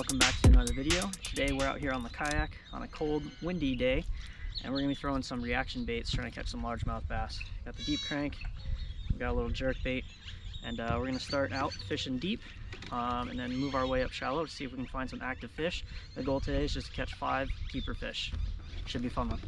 welcome back to another video. Today we're out here on the kayak on a cold, windy day, and we're going to be throwing some reaction baits trying to catch some largemouth bass. Got the deep crank, we've got a little jerk bait, and we're going to start out fishing deep and then move our way up shallow to see if we can find some active fish. The goal today is just to catch 5 keeper fish. Should be fun one.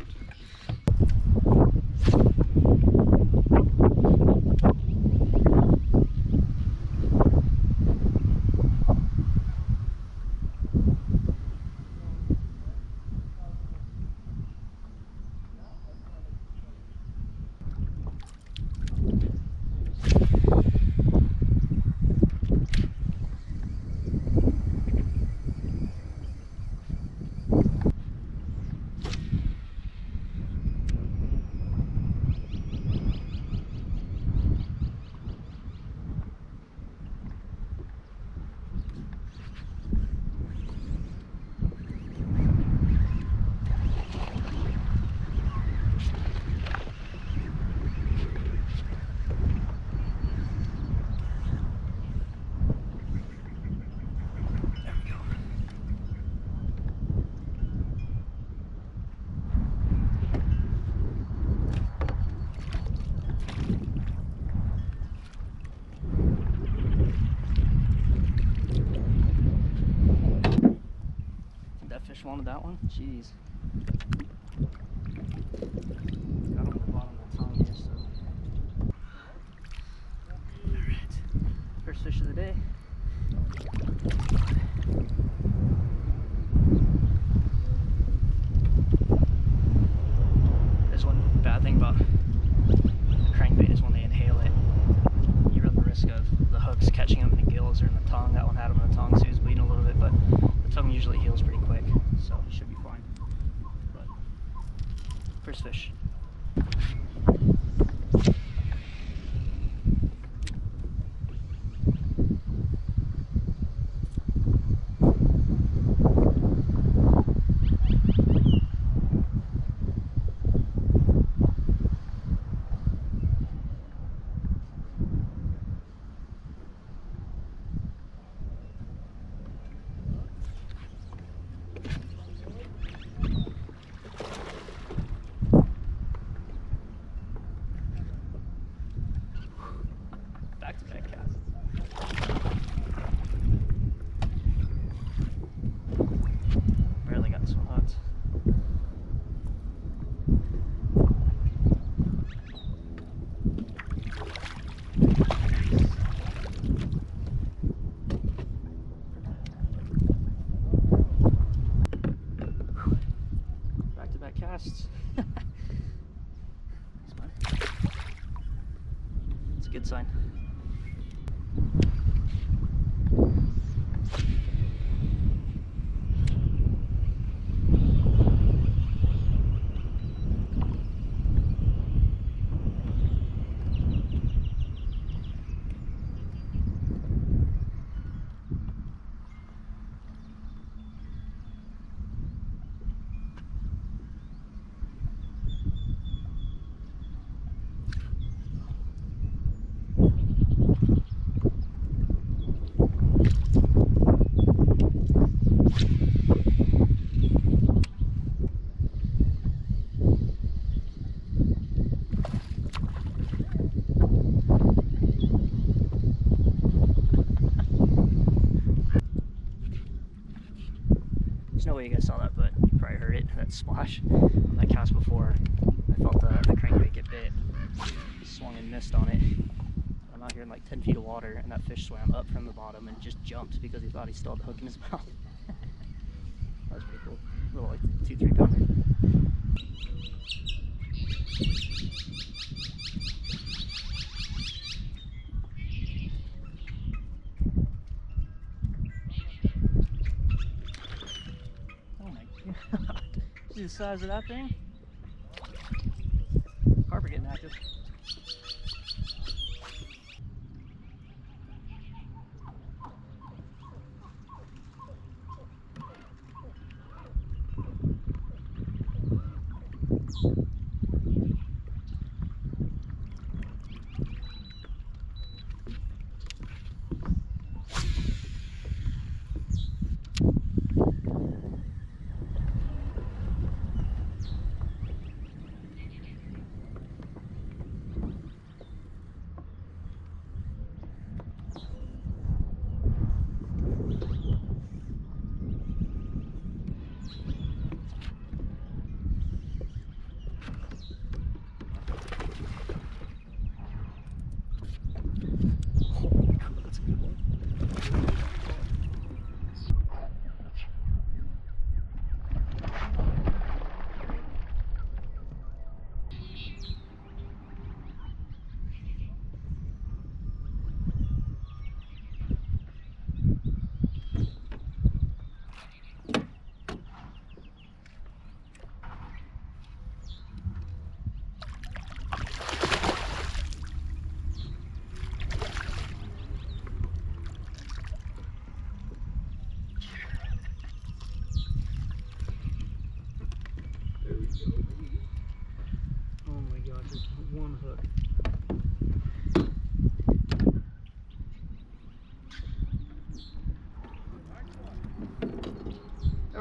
Fish wanted that one? Jeez. Got him at the bottom of the tongue here, so. Alright. First fish of the day. There's one bad thing about the crankbait is when they inhale it, you run the risk of the hooks catching them in the gills or in the tongue. That one had him in the tongue, so he was bleeding a little bit, but the tongue usually heals pretty quick, so he should be fine. But first fish. Back-to-back cast. Barely got this one hooked. Back-to-back casts. It's a good sign. There's no way you guys saw that, but you probably heard it, that splash. On that cast before, I felt the crankbait get bit. Swung and missed on it. I'm out here in like 10 feet of water, and that fish swam up from the bottom and just jumped because he thought he still had the hook in his mouth. That was pretty cool. A little like 2-3 pounder. See the size of that thing? Carp are getting active.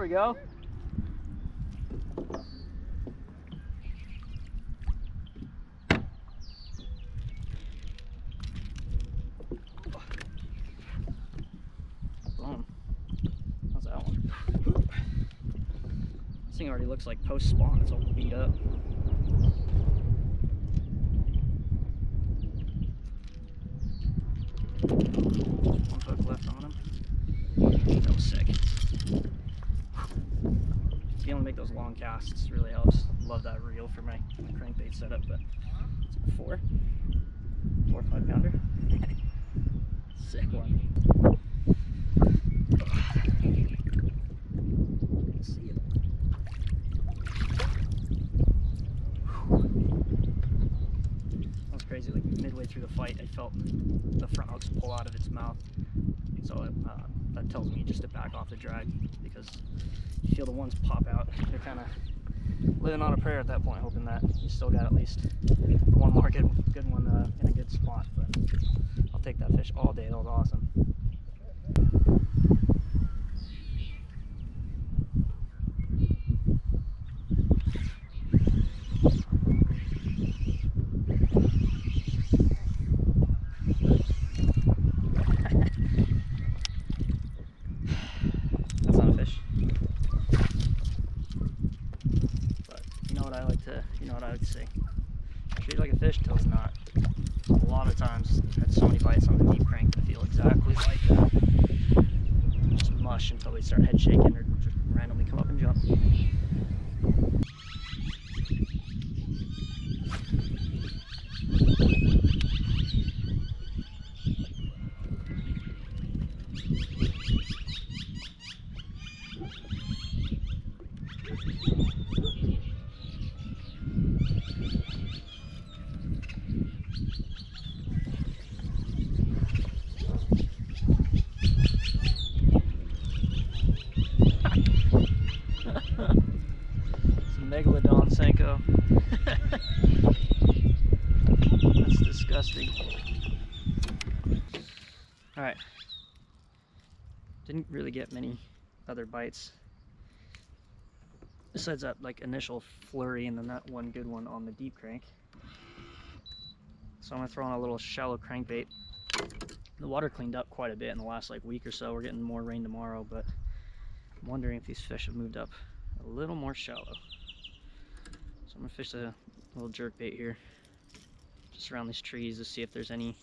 we go. Boom. How's that one? This thing already looks like post spawn. It's all beat up. One hook left on him. That was sick. Being able to make those long casts really helps. Love that reel for my crankbait setup, but it's a 4 or 5 pounder. Sick one. See it. That was crazy. Like midway through the fight, I felt the front hooks pull out of its mouth. So that tells me just to back off the drag, because you feel the ones pop out. You're kind of living on a prayer at that point, hoping that you still got at least one more good one in a good spot. But I'll take that fish all day. That was awesome. That's not a fish. But you know what I like to say. Treat it like a fish till it's not. A lot of times I've had so many bites on the deep crank that feel exactly like that. Just mush until they start head shaking or just randomly come up and jump. Megalodon Senko. That's disgusting. Alright. Didn't really get many other bites. Besides that like initial flurry and then that one good one on the deep crank. So I'm gonna throw in a little shallow crankbait. The water cleaned up quite a bit in the last like week or so. We're getting more rain tomorrow, but I'm wondering if these fish have moved up a little more shallow. So I'm gonna fish a little jerk bait here, just around these trees to see if there's any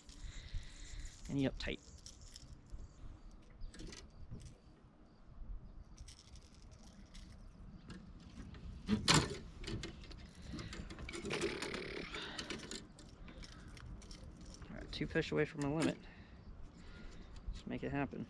uptight. Alright, 2 fish away from my limit. Let's make it happen.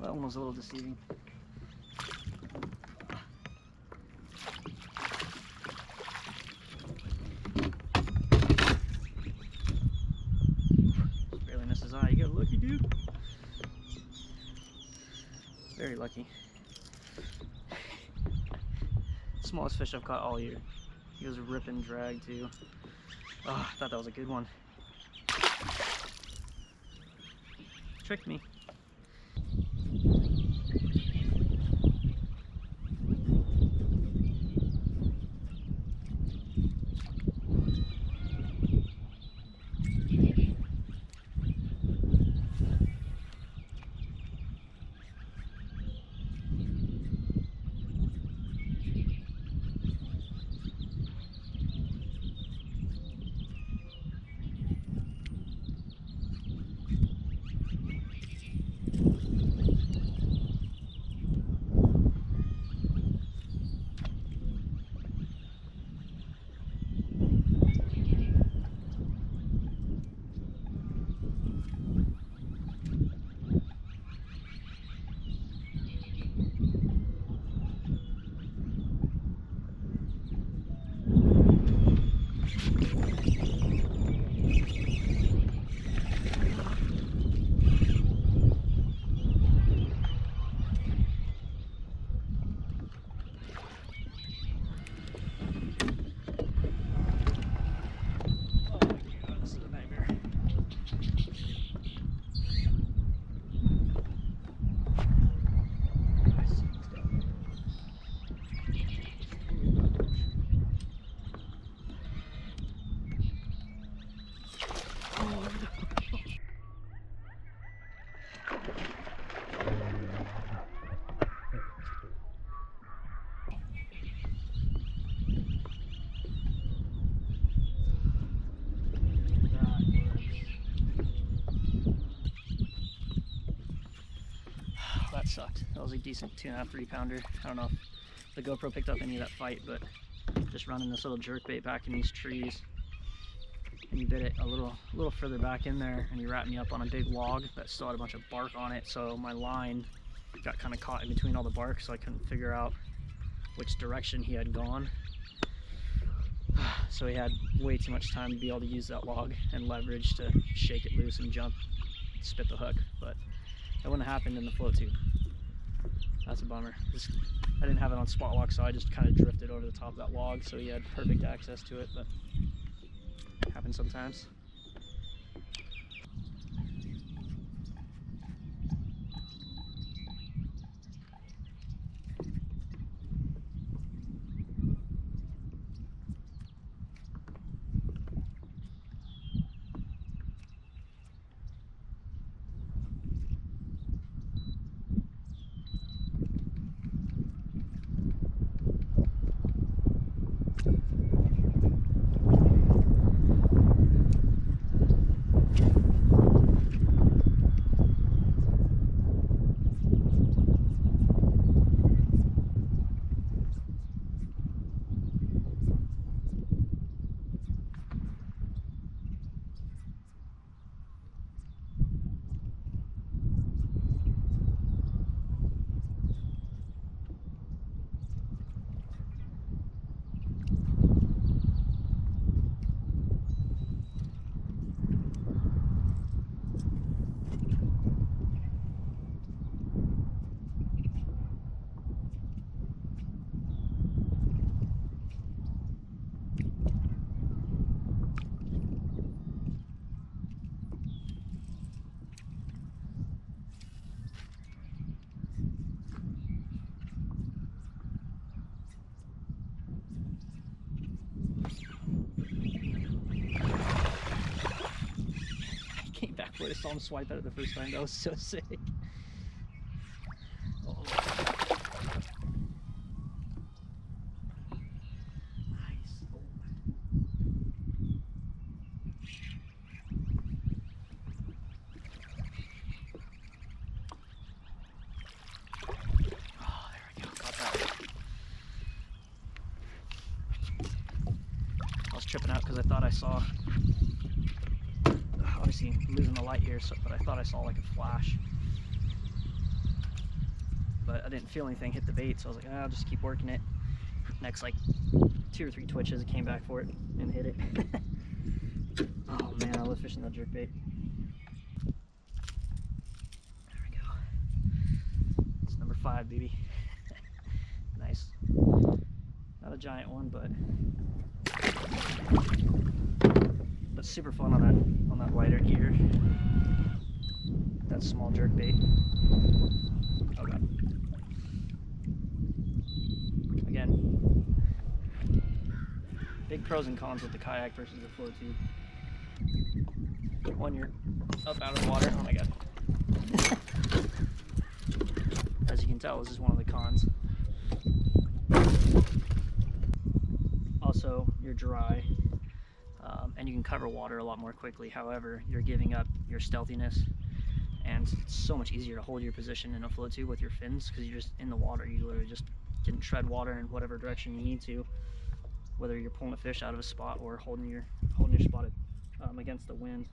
That one was a little deceiving. Just barely missed his eye. You got lucky, dude. Very lucky. Smallest fish I've caught all year. He was ripping drag too. Oh, I thought that was a good one. Tricked me. sucked. That was a decent 2.5, 3-pounder. I don't know if the GoPro picked up any of that fight, but just running this little jerkbait back in these trees. And he bit it a little further back in there, and he wrapped me up on a big log that still had a bunch of bark on it, so my line got kind of caught in between all the bark, so I couldn't figure out which direction he had gone. So he had way too much time to be able to use that log and leverage to shake it loose and jump, spit the hook, but that wouldn't have happened in the float tube. That's a bummer. I didn't have it on spot lock, so I just kind of drifted over the top of that log, so he had perfect access to it, but it happens sometimes. I saw him swipe at it the first time. That was so sick. Oh. Nice. Oh. Oh, there we go. Got that. I was tripping out because I thought I saw, obviously losing the light here, so, but I thought I saw like a flash, but I didn't feel anything hit the bait, so I was like, I'll just keep working it. Next like 2 or 3 twitches, it came back for it and hit it. Oh man, I love fishing that jerkbait. There we go. It's number 5, baby. Nice. Not a giant one, but super fun on that lighter gear. That small jerkbait. Oh god. Again, big pros and cons with the kayak versus the float tube. When you're up out of the water, oh my god. As you can tell, this is one of the cons. Also, you're dry. And you can cover water a lot more quickly. However, you're giving up your stealthiness, and it's so much easier to hold your position in a float tube with your fins because you're just in the water. You literally just can tread water in whatever direction you need to, whether you're pulling a fish out of a spot or holding your spot against the wind.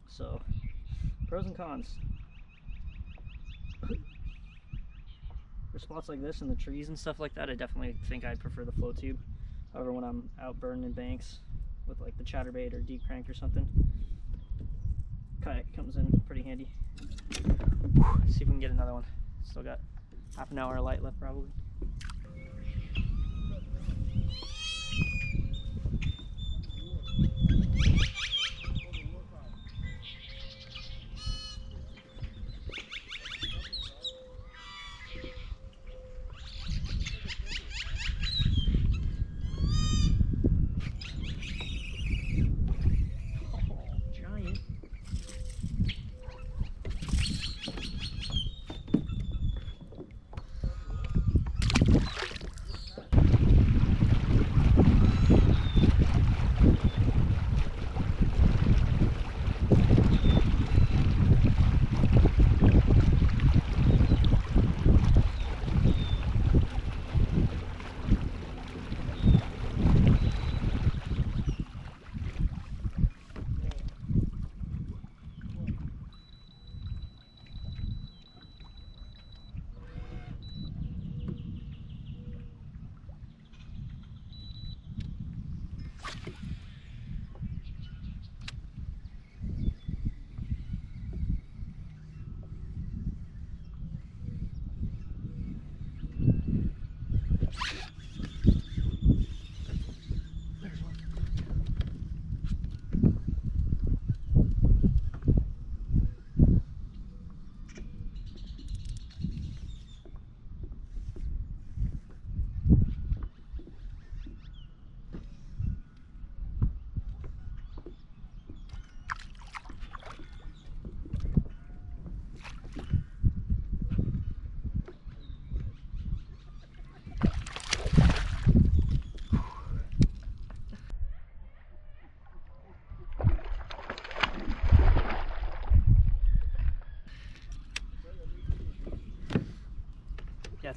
So, pros and cons. For spots like this in the trees and stuff like that, I definitely think I'd prefer the float tube. However, when I'm out burning banks with like the chatterbait or deep crank or something, kayak comes in pretty handy. See if we can get another one. Still got half an hour of light left probably.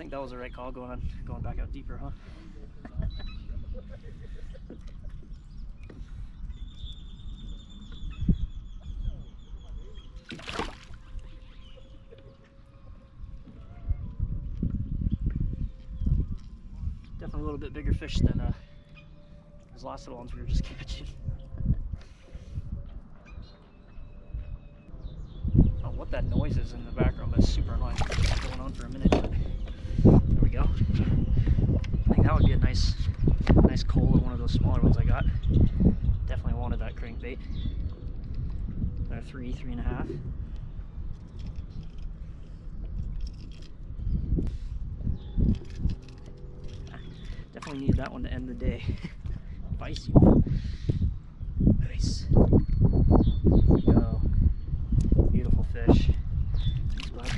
think that was the right call, going back out deeper, huh? Definitely a little bit bigger fish than those last little ones we were just catching. Oh, what that noise is in the background, that's super annoying. It's been going on for a minute. There we go. I think that would be a nice coal or one of those smaller ones I got. Definitely wanted that crankbait. They're 3.5. Definitely need that one to end the day. Spicy. Nice. There we go. Beautiful fish. Thanks, bud.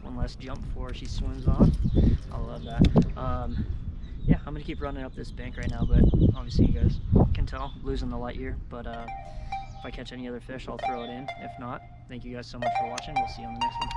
One less jump before she swims off. I love that. Yeah, I'm gonna keep running up this bank right now, but obviously you guys can tell I'm losing the light here. But if I catch any other fish, I'll throw it in. If not, thank you guys so much for watching. We'll see you on the next one.